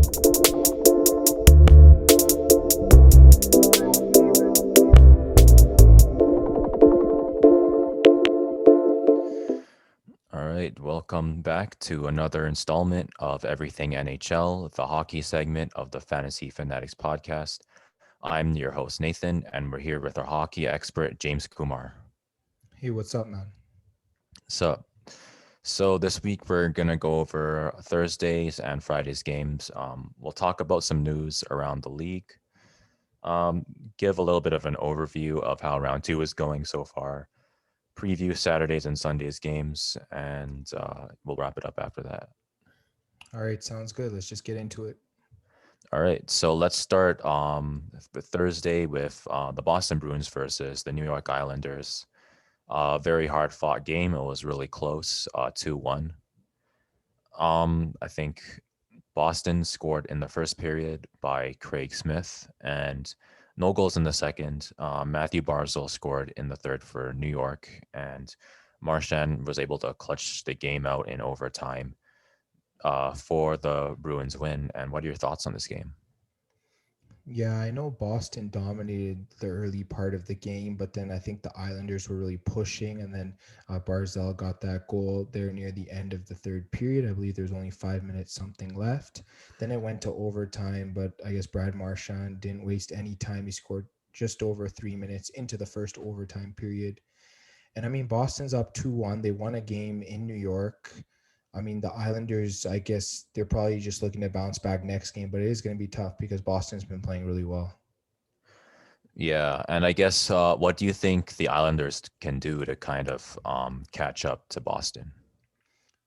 All right, welcome back to another installment of Everything NHL, the hockey segment of the Fantasy Fanatics Podcast. I'm your host, Nathan, and we're here with our hockey expert, James Kumar. Hey, what's up, man? So, so this week we're gonna go over Thursdays and Fridays games. We'll talk about some news around the league, um, give a little bit of an overview of how round two is going so far, preview Saturdays and Sundays games, and we'll wrap it up after that. All right, sounds good. Let's just get into it. All right, so let's start with Thursday with the Boston Bruins versus the New York Islanders. Very hard fought game. It was really close, 2-1. I think Boston scored in the first period by Craig Smith and no goals in the second. Matthew Barzal scored in the third for New York, and Marchand was able to clutch the game out in overtime for the Bruins win. And what are your thoughts on this game? Yeah, I know Boston dominated the early part of the game, but then I think the Islanders were really pushing, and then Barzell got that goal there near the end of the third period. I believe there's only 5 minutes something left. Then it went to overtime, but I guess Brad Marchand didn't waste any time. He scored just over 3 minutes into the first overtime period. And I mean, Boston's up 2-1. They won a game in New York. I mean, the Islanders, I guess they're probably just looking to bounce back next game, but it is going to be tough because Boston's been playing really well. Yeah, and I guess what do you think the Islanders can do to kind of catch up to Boston?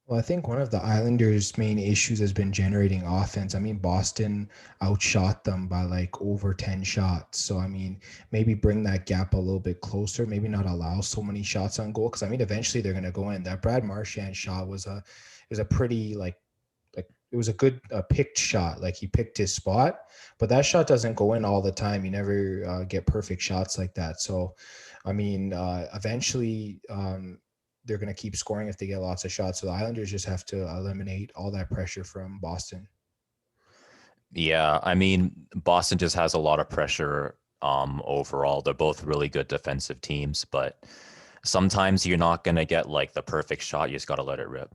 Well, I think one of the Islanders' main issues has been generating offense. I mean, Boston outshot them by like over 10 shots. So, I mean, maybe bring that gap a little bit closer, maybe not allow so many shots on goal. Cause I mean, eventually they're going to go in. That Brad Marchand shot was a pretty like it was a good picked shot. Like he picked his spot, but that shot doesn't go in all the time. You never get perfect shots like that. So, I mean, eventually they're going to keep scoring if they get lots of shots. So the Islanders just have to eliminate all that pressure from Boston. Yeah, I mean, Boston just has a lot of pressure overall. They're both really good defensive teams, but sometimes you're not going to get like the perfect shot. You just got to let it rip.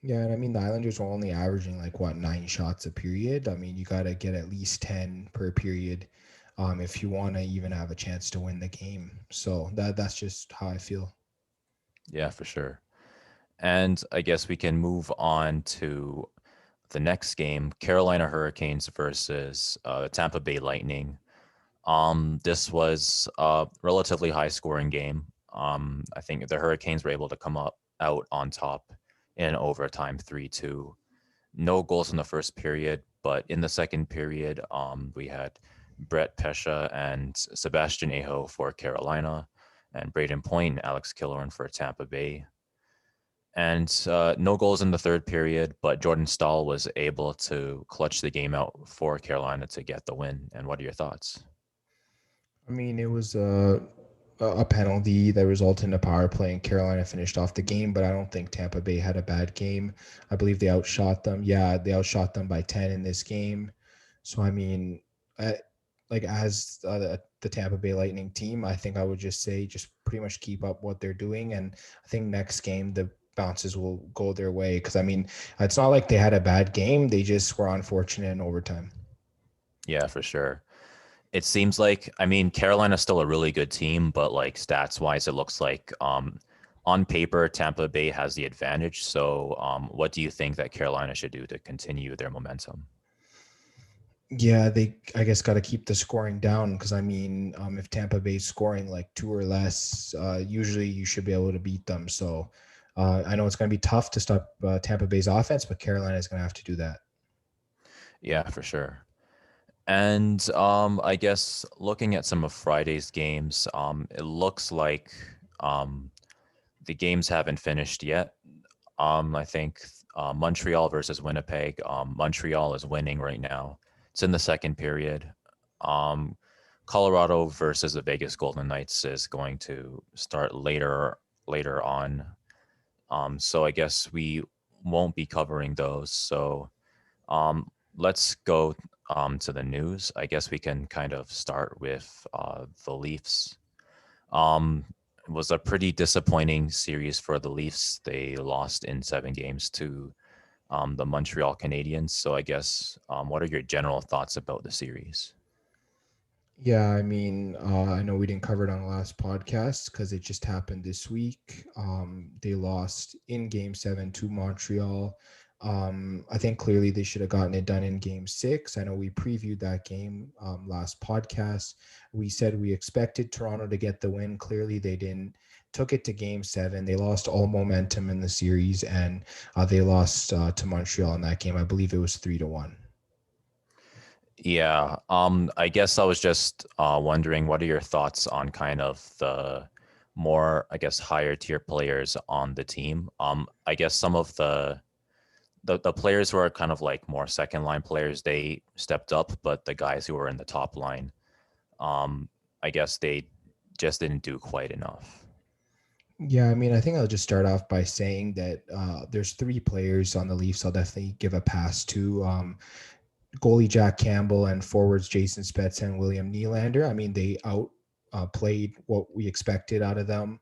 Yeah, and I mean the Islanders were only averaging like what 9 shots a period. I mean you got to get at least 10 per period if you want to even have a chance to win the game. So that's just how I feel. Yeah, for sure. And I guess we can move on to the next game, Carolina Hurricanes versus the Tampa Bay Lightning. This was a relatively high scoring game. I think the Hurricanes were able to come up out on top in overtime 3-2. No goals in the first period, but in the second period, we had Brett Pesha and Sebastian Aho for Carolina, and Braden Point and Alex Killorn for Tampa Bay. And no goals in the third period, but Jordan Stahl was able to clutch the game out for Carolina to get the win. And what are your thoughts? I mean, it was a penalty that resulted in a power play, and Carolina finished off the game. But I don't think Tampa Bay had a bad game. I believe they outshot them. Yeah, they outshot them by 10 in this game. So I mean, like as the Tampa Bay Lightning team, I think I would just say just pretty much keep up what they're doing, and I think next game the bounces will go their way because I mean it's not like they had a bad game; they just were unfortunate in overtime. Yeah, for sure. It seems like, I mean, Carolina's still a really good team, but like stats wise, it looks like on paper, Tampa Bay has the advantage. So, what do you think that Carolina should do to continue their momentum? Yeah, they I guess got to keep the scoring down because I mean, if Tampa Bay's scoring like two or less, usually you should be able to beat them. So I know it's going to be tough to stop Tampa Bay's offense, but Carolina is going to have to do that. Yeah, for sure. And I guess looking at some of Friday's games, it looks like um, the games haven't finished yet. I think Montreal versus Winnipeg. Montreal is winning right now. It's in the second period. Um, Colorado versus the Vegas Golden Knights is going to start later on. So I guess we won't be covering those. So let's go to the news. I guess we can kind of start with the Leafs. Um, it was a pretty disappointing series for the Leafs. They lost in 7 games to the Montreal Canadiens. So I guess what are your general thoughts about the series? Yeah, I mean, I know we didn't cover it on the last podcast because it just happened this week. They lost in Game 7 to Montreal. I think clearly they should have gotten it done in Game 6. I know we previewed that game last podcast. We said we expected Toronto to get the win. Clearly they didn't. Took it to Game 7. They lost all momentum in the series, and they lost to Montreal in that game. I believe it was 3-1. Yeah, I guess I was just wondering, what are your thoughts on kind of the more, I guess, higher tier players on the team? I guess some of the players who are kind of like more second line players, they stepped up, but the guys who were in the top line, um, I guess they just didn't do quite enough. Yeah, I mean, I think I'll just start off by saying that there's three players on the Leafs I'll definitely give a pass to. Goalie Jack Campbell and forwards Jason Spezza and William Nylander. I mean, they out played what we expected out of them.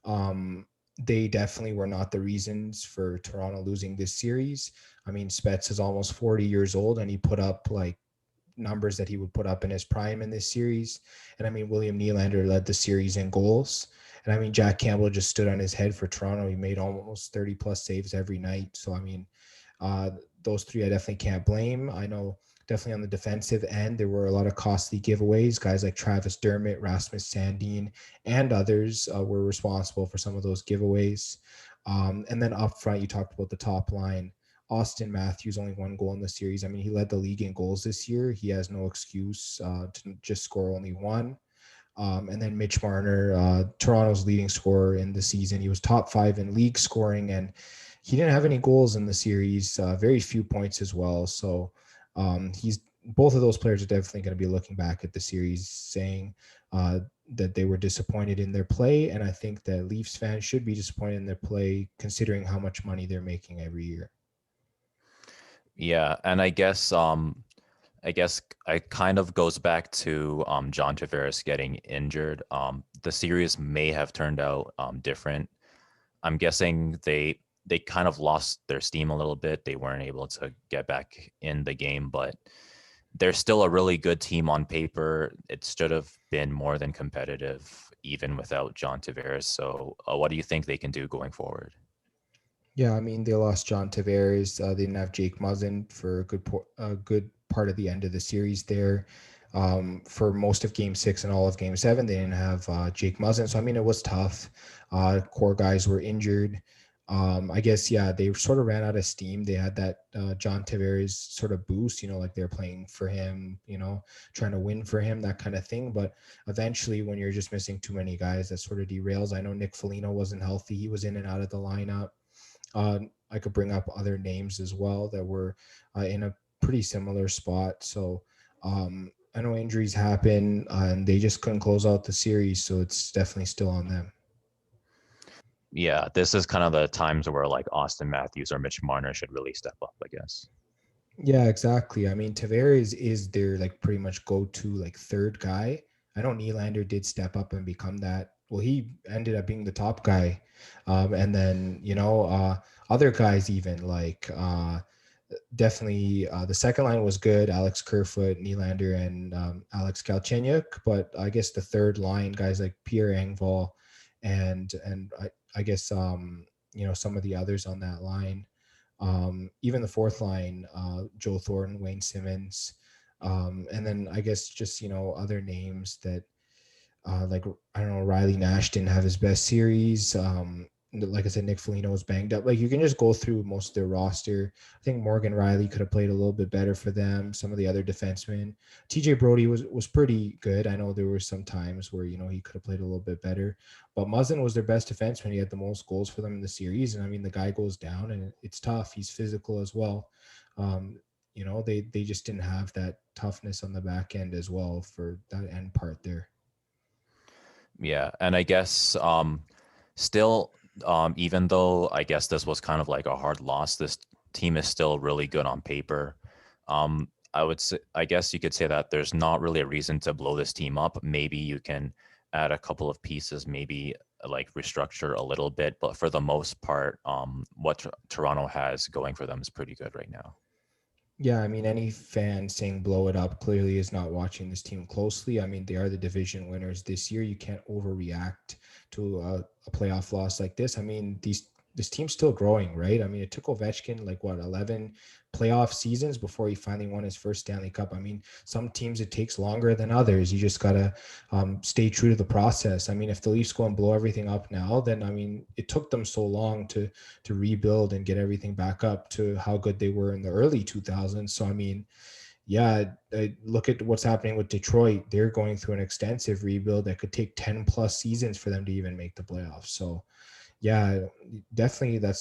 Um, they definitely were not the reasons for Toronto losing this series. I mean, Spetz is almost 40 years old and he put up like numbers that he would put up in his prime in this series. And I mean, William Nylander led the series in goals. And I mean, Jack Campbell just stood on his head for Toronto. He made almost 30 plus saves every night. So, I mean, uh, those three I definitely can't blame. I know definitely on the defensive end, there were a lot of costly giveaways. Guys like Travis Dermott, Rasmus Sandin, and others were responsible for some of those giveaways. And then up front, you talked about the top line. Austin Matthews only 1 goal in the series. I mean, he led the league in goals this year. He has no excuse to just score only one. And then Mitch Marner, Toronto's leading scorer in the season. He was top 5 in league scoring, and he didn't have any goals in the series. Very few points as well. So he's both of those players are definitely going to be looking back at the series saying that they were disappointed in their play, and I think that Leafs fans should be disappointed in their play considering how much money they're making every year. Yeah, and I guess it kind of goes back to John Tavares getting injured. The series may have turned out different. I'm guessing they kind of lost their steam a little bit. They weren't able to get back in the game, but they're still a really good team on paper. It should have been more than competitive even without John Tavares. So, what do you think they can do going forward? Yeah, I mean they lost John Tavares. They didn't have Jake Muzzin for a good part of the end of the series there. For most of Game 6 and all of Game 7, they didn't have Jake Muzzin. So I mean it was tough. Core guys were injured. I guess yeah, they sort of ran out of steam. They had that John Tavares sort of boost, like they're playing for him, trying to win for him, that kind of thing. But eventually, when you're just missing too many guys, that sort of derails. I know Nick Foligno wasn't healthy; he was in and out of the lineup. I could bring up other names as well that were in a pretty similar spot. So I know injuries happen and they just couldn't close out the series. So it's definitely still on them. Yeah, this is kind of the times where like Austin Matthews or Mitch Marner should really step up, I guess. Yeah, exactly. I mean, Tavares is their like pretty much go-to like third guy. I know Nylander did step up and become that. Well, he ended up being the top guy. And then, other guys even like definitely the second line was good. Alex Kerfoot, Nylander, and Alex Galchenyuk. But I guess the third line, guys like Pierre Engvall and I guess some of the others on that line. Even the fourth line, Joe Thornton, Wayne Simmons, and then I guess just other names that like I don't know, Riley Nash didn't have his best series. Like I said, Nick Foligno was banged up. Like you can just go through most of their roster. I think Morgan Riley could have played a little bit better for them. Some of the other defensemen, TJ Brody was pretty good. I know there were some times where he could have played a little bit better, but Muzzin was their best defenseman. He had the most goals for them in the series, and I mean the guy goes down, and it's tough. He's physical as well. They just didn't have that toughness on the back end as well for that end part there. Yeah, and I guess still, even though I guess this was kind of like a hard loss, this team is still really good on paper. I would say, I guess you could say that there's not really a reason to blow this team up. Maybe you can add a couple of pieces, maybe like restructure a little bit, but for the most part, what Toronto has going for them is pretty good right now. Yeah, I mean, any fan saying blow it up clearly is not watching this team closely. I mean, they are the division winners this year. You can't overreact to a playoff loss like this. I mean, this team's still growing, right? I mean, it took Ovechkin like what 11 playoff seasons before he finally won his first Stanley Cup. I mean, some teams it takes longer than others. You just gotta stay true to the process. I mean, if the Leafs go and blow everything up now, then I mean, it took them so long to rebuild and get everything back up to how good they were in the early 2000s. So I mean, yeah, look at what's happening with Detroit. They're going through an extensive rebuild that could take 10 plus seasons for them to even make the playoffs. So yeah, definitely that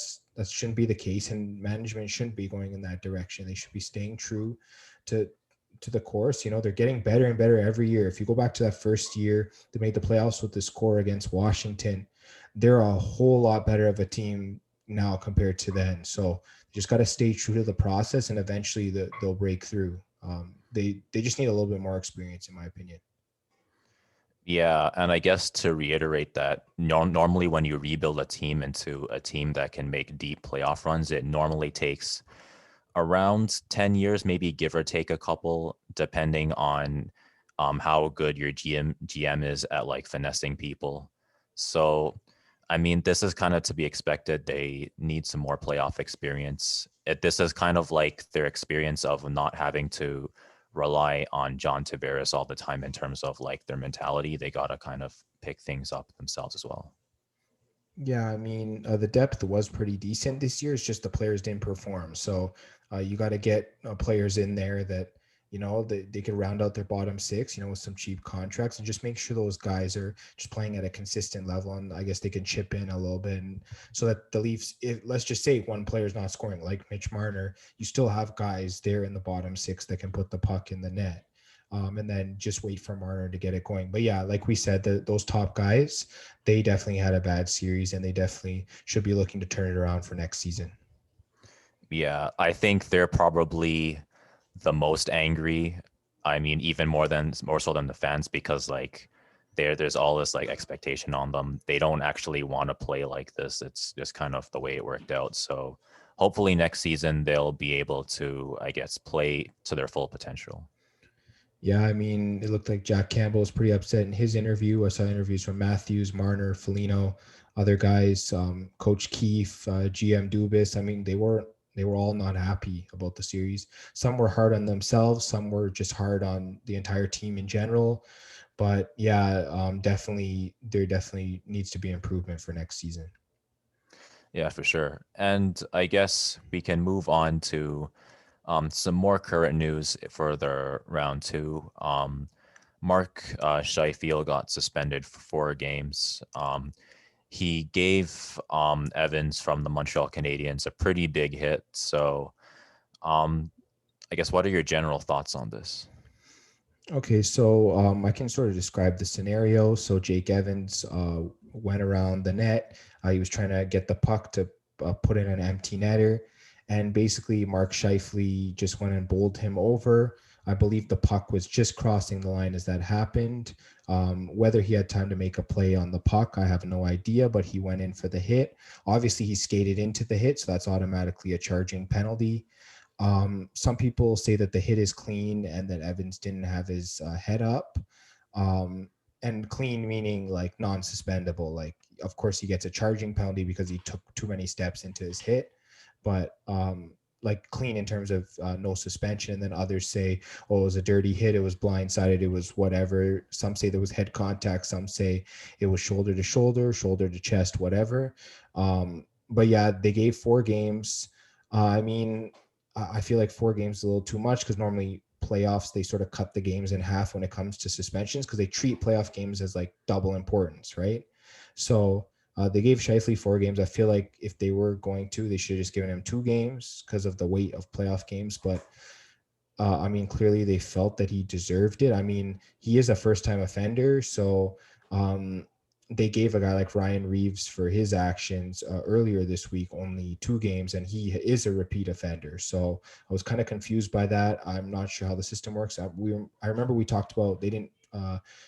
shouldn't be the case, and management shouldn't be going in that direction. They should be staying true to to the course. You know, they're getting better and better every year. If you go back to that first year they made the playoffs with the score against Washington, they're a whole lot better of a team now compared to then. So you just got to stay true to the process, and eventually they'll break through. They just need a little bit more experience, in my opinion. Yeah, and I guess to reiterate that, normally when you rebuild a team into a team that can make deep playoff runs, it normally takes around 10 years, maybe give or take a couple, depending on how good your GM is at like finessing people. So, I mean, this is kind of to be expected. They need some more playoff experience. This is kind of like their experience of not having to rely on John Tavares all the time in terms of like their mentality. They got to kind of pick things up themselves as well. Yeah, I mean, the depth was pretty decent this year. It's just the players didn't perform. So you got to get players in there that, you know, they can round out their bottom six, you know, with some cheap contracts, and just make sure those guys are just playing at a consistent level. And I guess they can chip in a little bit. And so that the Leafs, if let's just say one player is not scoring, like Mitch Marner, you still have guys there in the bottom six that can put the puck in the net. And then just wait for Marner to get it going. But yeah, like we said, those top guys, they definitely had a bad series, and they definitely should be looking to turn it around for next season. Yeah, I think they're probably the most angry. I mean, even more so than the fans, because like there's all this like expectation on them. They don't actually want to play like this. It's just kind of the way it worked out. So hopefully next season they'll be able to, I guess, play to their full potential. Yeah, I mean, it looked like Jack Campbell was pretty upset in his interview. I saw interviews from Matthews, Marner, Foligno, other guys, Coach Keefe, GM Dubas. I mean, they were all not happy about the series. Some were hard on themselves, some were just hard on the entire team in general. But yeah, definitely there definitely needs to be improvement for next season. Yeah, for sure. And I guess we can move on to some more current news for the round two. Mark Scheifele got suspended for 4 games. He gave Evans from the Montreal Canadiens a pretty big hit. So um, I guess what are your general thoughts on this? Okay, so I can sort of describe the scenario. So Jake Evans went around the net. He was trying to get the puck to put in an empty netter, and basically Mark Scheifele just went and bowled him over. I believe the puck was just crossing the line as that happened. Whether he had time to make a play on the puck, I have no idea, but he went in for the hit. Obviously, he skated into the hit, so that's automatically a charging penalty. Some people say that the hit is clean and that Evans didn't have his head up. Um, and clean meaning like non-suspendable. Like, of course, he gets a charging penalty because he took too many steps into his hit, but like clean in terms of no suspension. And then others say, oh, it was a dirty hit, it was blindsided, it was whatever. Some say there was head contact. Some say it was shoulder to shoulder, shoulder to chest, whatever. But yeah, they gave 4 games. I mean, I feel like 4 games is a little too much because normally playoffs they sort of cut the games in half when it comes to suspensions because they treat playoff games as like double importance, right? So they gave Shifley 4 games. I feel like if they were going to, they should have just given him 2 games because of the weight of playoff games. But I mean, clearly they felt that he deserved it. I mean, he is a first time offender, so um, they gave a guy like Ryan Reeves for his actions earlier this week only 2 games, and he is a repeat offender. So I was kind of confused by that. I'm not sure how the system works. I remember we talked about they didn't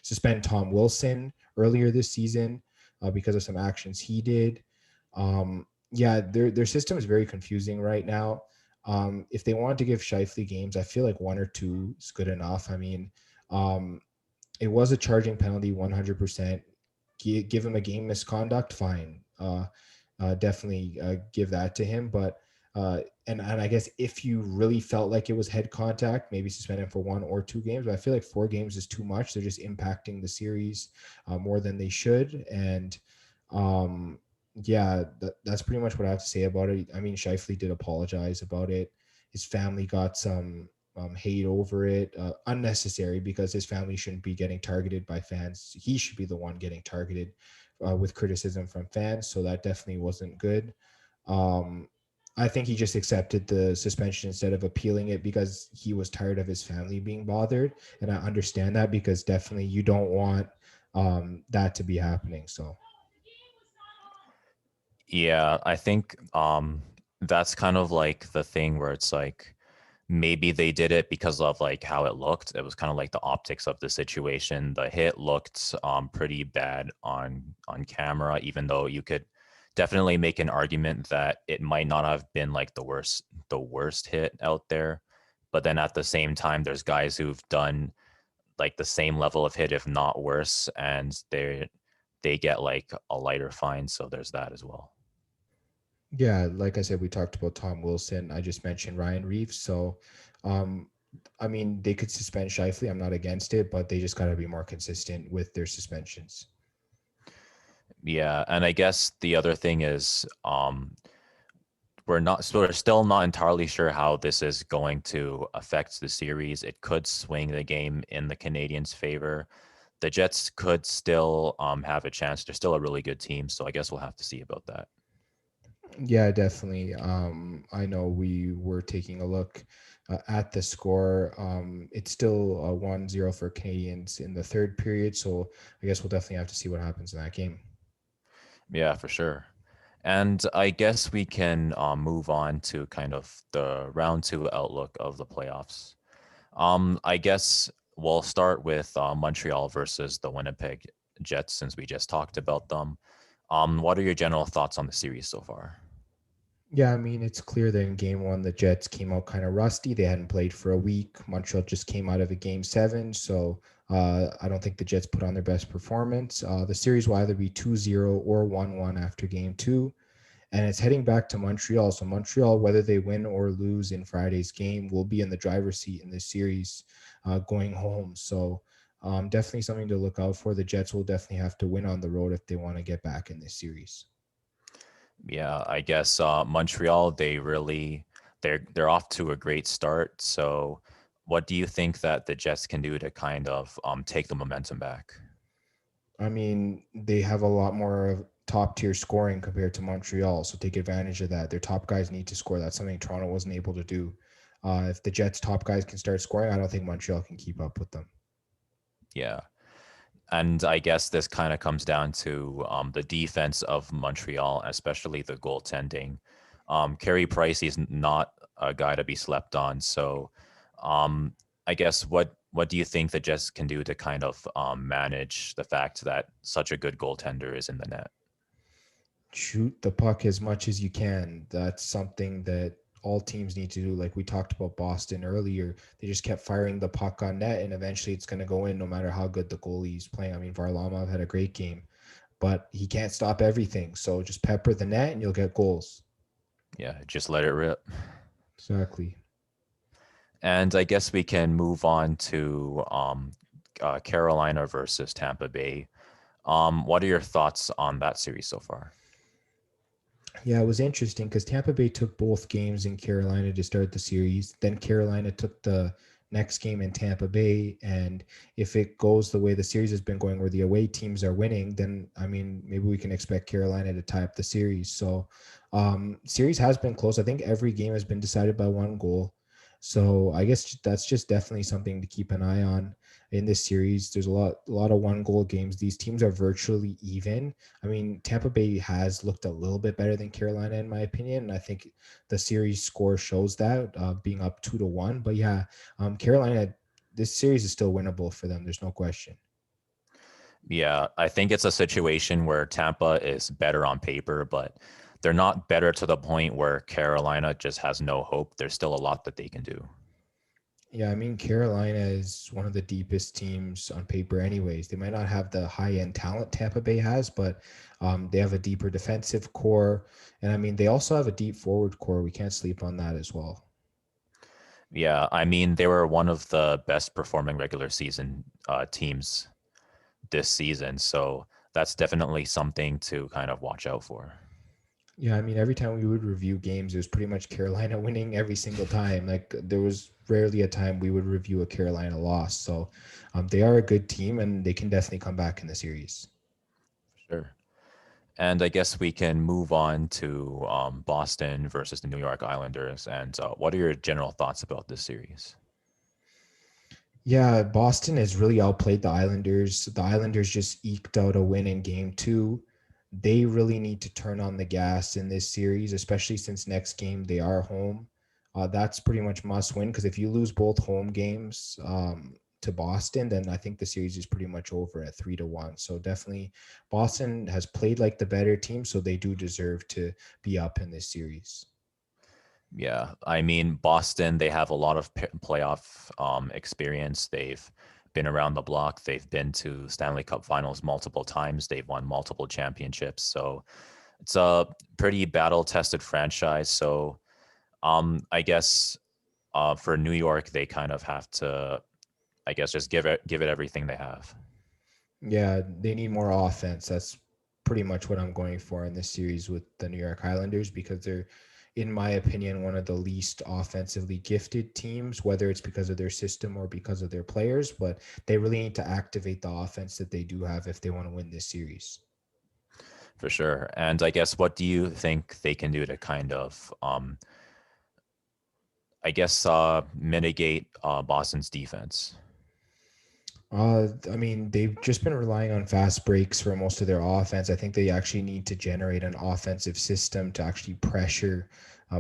suspend Tom Wilson earlier this season because of some actions he did. Yeah, their system is very confusing right now. If they wanted to give Scheifele games, I feel like 1 or 2 is good enough. I mean, um, it was a charging penalty 100%. Give him a game misconduct, fine. Definitely give that to him. But and I guess if you really felt like it was head contact, maybe suspend him for 1 or 2 games. But I feel like 4 games is too much. They're just impacting the series more than they should. And um, yeah, that's pretty much what I have to say about it. I mean, Scheifele did apologize about it. His family got some hate over it, unnecessary because his family shouldn't be getting targeted by fans. He should be the one getting targeted with criticism from fans. So that definitely wasn't good. Um, I think he just accepted the suspension instead of appealing it because he was tired of his family being bothered. And I understand that because definitely you don't want that to be happening. So Yeah, I think that's kind of like the thing where it's like maybe they did it because of like how it looked. It was kind of like the optics of the situation. The hit looked pretty bad on camera, even though you could definitely make an argument that it might not have been like the worst hit out there. But then at the same time, there's guys who've done like the same level of hit, if not worse, and they get like a lighter fine. So there's that as well. yeah, like I said, we talked about Tom Wilson. I just mentioned Ryan Reeves. So um, I mean, they could suspend Shifley. I'm not against it, but they just got to be more consistent with their suspensions. Yeah, and I guess the other thing is we're still not entirely sure how this is going to affect the series. It could swing the game in the Canadians' favor. The Jets could still have a chance. They're still a really good team, so I guess we'll have to see about that. Yeah, definitely. I know we were taking a look at the score. It's still 1-0 for Canadians in the third period. So I guess we'll definitely have to see what happens in that game. Yeah, for sure. And I guess we can move on to kind of the round two outlook of the playoffs. I guess we'll start with Montreal versus the Winnipeg Jets since we just talked about them. What are your general thoughts on the series so far? Yeah, I mean, it's clear that in game one, the Jets came out kind of rusty. They hadn't played for a week. Montreal just came out of a game seven. So I don't think the Jets put on their best performance. The series will either be 2-0 or 1-1 after game two. And it's heading back to Montreal. So Montreal, whether they win or lose in Friday's game, will be in the driver's seat in this series going home. So definitely something to look out for. The Jets will definitely have to win on the road if they want to get back in this series. Yeah, I guess Montreal they're off to a great start. So, what do you think that the Jets can do to kind of take the momentum back? I mean, they have a lot more of top tier scoring compared to Montreal, so take advantage of that. Their top guys need to score. That's something Toronto wasn't able to do. If the Jets' top guys can start scoring, I don't think Montreal can keep up with them. Yeah. And I guess this kind of comes down to the defense of Montreal, especially the goaltending. Carey Price is not a guy to be slept on. So um, I guess what do you think the Jets can do to kind of manage the fact that such a good goaltender is in the net? Shoot the puck as much as you can. That's something that all teams need to do. Like we talked about Boston earlier, they just kept firing the puck on net, and eventually it's going to go in no matter how good the goalie is playing. I mean, Varlamov had a great game, but he can't stop everything. So just pepper the net and you'll get goals. Yeah, just let it rip. Exactly. And I guess we can move on to Carolina versus Tampa Bay. What are your thoughts on that series so far? Yeah, it was interesting because Tampa Bay took both games in Carolina to start the series. Then Carolina took the next game in Tampa Bay. And if it goes the way the series has been going, where the away teams are winning, then I mean, maybe we can expect Carolina to tie up the series. So, series has been close. I think every game has been decided by one goal. So I guess that's just definitely something to keep an eye on in this series. There's a lot of one goal games. These teams are virtually even. I mean, Tampa Bay has looked a little bit better than Carolina in my opinion, and I think the series score shows that, being up 2-1. But yeah, Carolina, this series is still winnable for them. There's no question. Yeah, I think it's a situation where Tampa is better on paper, but they're not better to the point where Carolina just has no hope. There's still a lot that they can do. Yeah, I mean, Carolina is one of the deepest teams on paper, anyways. They might not have the high end talent Tampa Bay has, but they have a deeper defensive core. And I mean, they also have a deep forward core. We can't sleep on that as well. Yeah, I mean, they were one of the best performing regular season teams this season. So that's definitely something to kind of watch out for. Yeah, I mean, every time we would review games, it was pretty much Carolina winning every single time. Like, there was rarely a time we would review a Carolina loss. So they are a good team and they can definitely come back in the series. Sure. And I guess we can move on to Boston versus the New York Islanders. And what are your general thoughts about this series? Yeah, Boston has really outplayed the Islanders. The Islanders just eked out a win in game two. They really need to turn on the gas in this series, especially since next game they are home. That's pretty much must win because if you lose both home games to Boston, then I think the series is pretty much over at 3-1. So definitely Boston has played like the better team, so they do deserve to be up in this series. Yeah, I mean, Boston, they have a lot of playoff experience. They've been around the block. They've been to Stanley Cup finals multiple times. They've won multiple championships. So it's a pretty battle tested franchise. So I guess for New York, they kind of have to, I guess, just give it everything they have. Yeah, they need more offense. That's pretty much what I'm going for in this series with the New York Islanders because they're, in my opinion, one of the least offensively gifted teams, whether it's because of their system or because of their players. But they really need to activate the offense that they do have if they want to win this series. For sure. And I guess what do you think they can do to kind of, I guess, mitigate Boston's defense? I mean, they've just been relying on fast breaks for most of their offense. I think they actually need to generate an offensive system to actually pressure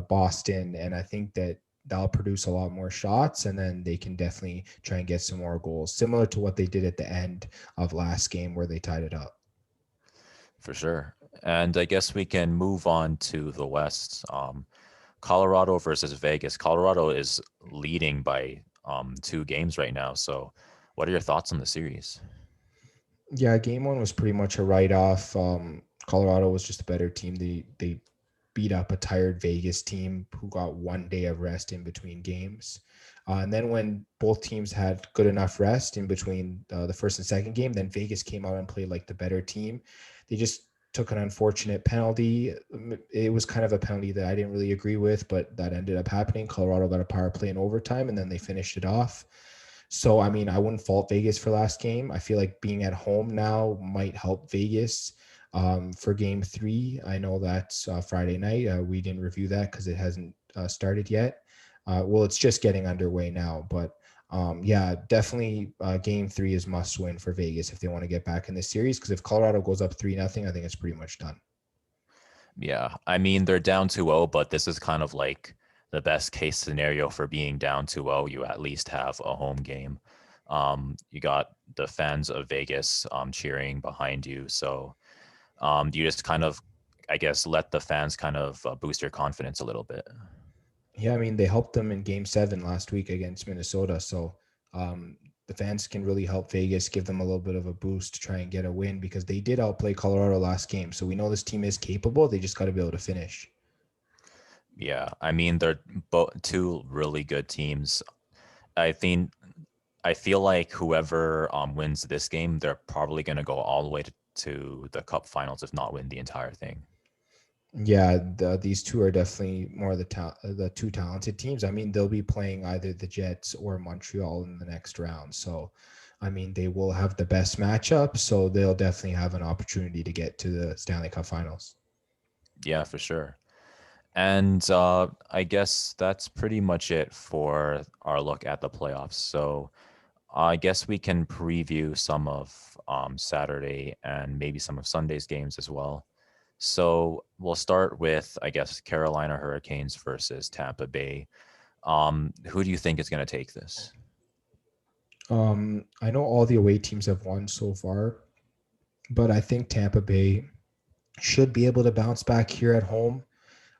Boston, and I think that that'll produce a lot more shots, and then they can definitely try and get some more goals, similar to what they did at the end of last game where they tied it up. For sure. And I guess we can move on to the West. Colorado versus Vegas. Colorado is leading by 2 games right now. So, what are your thoughts on the series? Yeah, game one was pretty much a write off. Colorado was just a better team. They beat up a tired Vegas team who got 1 day of rest in between games. And then when both teams had good enough rest in between the first and second game, then Vegas came out and played like the better team. They just took an unfortunate penalty. It was kind of a penalty that I didn't really agree with, but that ended up happening. Colorado got a power play in overtime, and then they finished it off. So, I mean, I wouldn't fault Vegas for last game. I feel like being at home now might help Vegas for game three. I know that's Friday night. We didn't review that because it hasn't started yet. Well, it's just getting underway now. But yeah, definitely game three is must win for Vegas if they want to get back in this series. Because if Colorado goes up 3-0, I think it's pretty much done. Yeah, I mean, they're down 2-0, but this is kind of like the best case scenario for being down 2-0. You at least have a home game. You got the fans of Vegas cheering behind you. So you just kind of, I guess, let the fans kind of boost your confidence a little bit. Yeah, I mean, they helped them in game seven last week against Minnesota. So the fans can really help Vegas, give them a little bit of a boost to try and get a win because they did outplay Colorado last game. So we know this team is capable. They just got to be able to finish. Yeah, I mean, they're both two really good teams. I think I feel like whoever wins this game, they're probably going to go all the way to the Cup Finals, if not win the entire thing. Yeah, these two are definitely more the two talented teams. I mean, they'll be playing either the Jets or Montreal in the next round. So, I mean, they will have the best matchup. So they'll definitely have an opportunity to get to the Stanley Cup Finals. Yeah, for sure. And I guess that's pretty much it for our look at the playoffs. So I guess we can preview some of Saturday and maybe some of Sunday's games as well. So we'll start with, I guess, Carolina Hurricanes versus Tampa Bay. Who do you think is going to take this? I know all the away teams have won so far, but I think Tampa Bay should be able to bounce back here at home.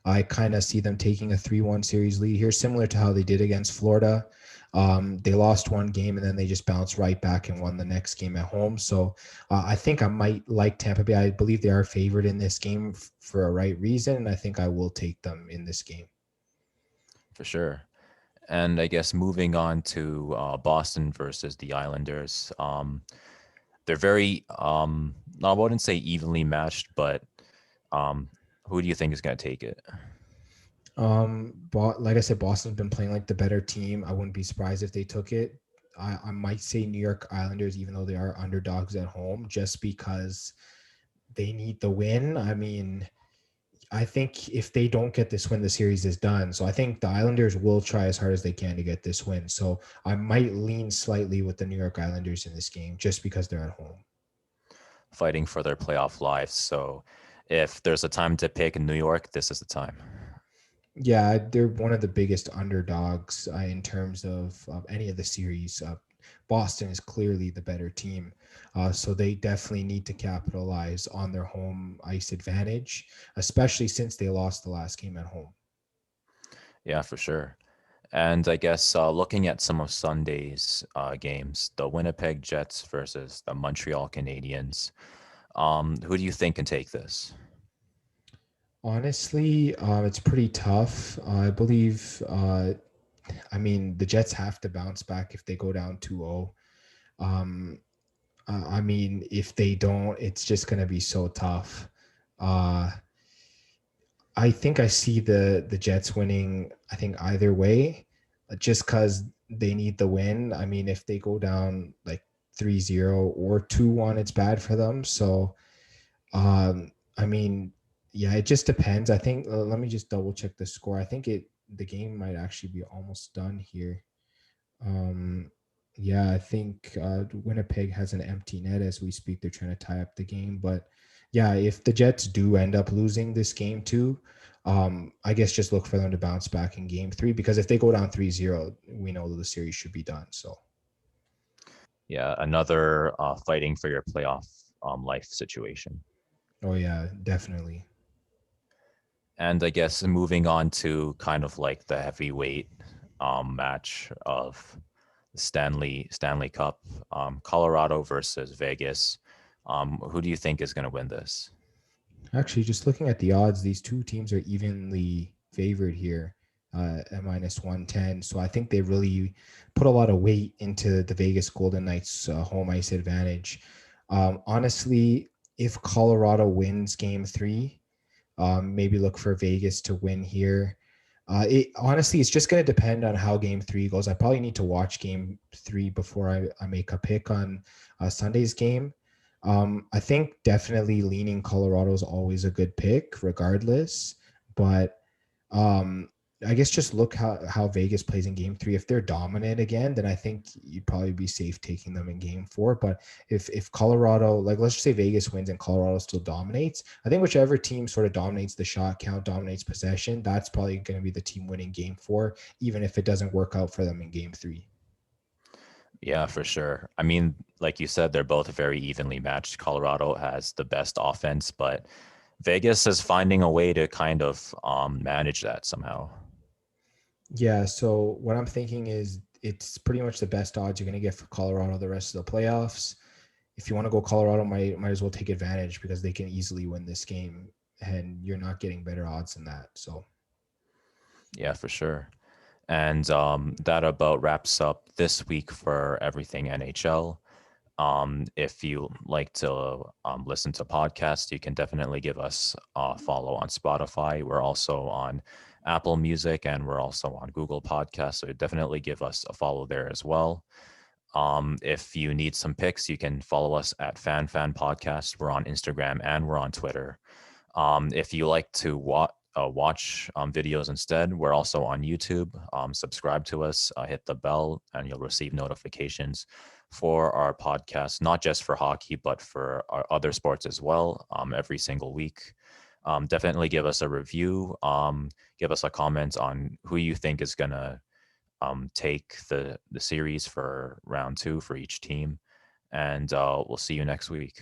I kind of see them taking a 3-1 series lead here, similar to how they did against Florida. They lost one game and then they just bounced right back and won the next game at home. So I think I might like Tampa Bay. I believe they are favored in this game for a right reason, and I think I will take them in this game. For sure. And I guess moving on to Boston versus the Islanders. They're very, I wouldn't say evenly matched, but um, who do you think is going to take it? But like I said, Boston's been playing like the better team. I wouldn't be surprised if they took it. I might say New York Islanders, even though they are underdogs at home, just because they need the win. I mean, I think if they don't get this win, the series is done. So I think the Islanders will try as hard as they can to get this win. So I might lean slightly with the New York Islanders in this game just because they're at home. Fighting for their playoff lives. So if there's a time to pick in New York, this is the time. Yeah, they're one of the biggest underdogs in terms of any of the series. Boston is clearly the better team. So they definitely need to capitalize on their home ice advantage, especially since they lost the last game at home. Yeah, for sure. And I guess looking at some of Sunday's games, the Winnipeg Jets versus the Montreal Canadiens, who do you think can take this? Honestly, it's pretty tough. I believe, I mean, the Jets have to bounce back if they go down 2-0. Um, I mean, if they don't, it's just going to be so tough. Uh, I think I see the Jets winning. I think either way, just because they need the win. I mean, if they go down like 3-0 or 2-1, it's bad for them. So, I mean, yeah, it just depends. I think. Let me just double check the score. I think the game might actually be almost done here. Um, yeah, I think Winnipeg has an empty net as we speak. They're trying to tie up the game, but yeah, if the Jets do end up losing this game too, I guess just look for them to bounce back in game three, because if they go down 3-0, we know that the series should be done. So, Yeah, another fighting for your playoff life situation. oh yeah, definitely. And I guess moving on to kind of like the heavyweight match of the Stanley Cup, Colorado versus Vegas. Who do you think is going to win this? Actually, just looking at the odds, these two teams are evenly favored here at -110. So I think they really put a lot of weight into the Vegas Golden Knights' home ice advantage. Honestly, if Colorado wins game three, maybe look for Vegas to win here. It honestly, it's just going to depend on how game three goes. I probably need to watch game three before I make a pick on Sunday's game. I think definitely leaning Colorado is always a good pick, regardless. But um, I guess just look how Vegas plays in game three. If they're dominant again, then I think you'd probably be safe taking them in game four. But if Colorado, like let's just say Vegas wins and Colorado still dominates, I think whichever team sort of dominates the shot count, dominates possession, that's probably going to be the team winning game four, even if it doesn't work out for them in game three. Yeah, for sure. I mean, like you said, they're both very evenly matched. Colorado has the best offense, but Vegas is finding a way to kind of manage that somehow. Yeah, so what I'm thinking is it's pretty much the best odds you're going to get for Colorado the rest of the playoffs. If you want to go Colorado, might as well take advantage because they can easily win this game, and you're not getting better odds than that. So, Yeah, for sure. And that about wraps up this week for everything NHL. If you like to listen to podcasts, you can definitely give us a follow on Spotify. We're also on Apple Music and we're also on Google Podcasts. So definitely give us a follow there as well. If you need some picks, you can follow us at FanFan Podcast. We're on Instagram and we're on Twitter. If you like to watch videos instead, we're also on YouTube. Subscribe to us, hit the bell, and you'll receive notifications for our podcast, not just for hockey, but for our other sports as well, every single week. Definitely give us a review. Give us a comment on who you think is going to take the series for round two for each team. And we'll see you next week.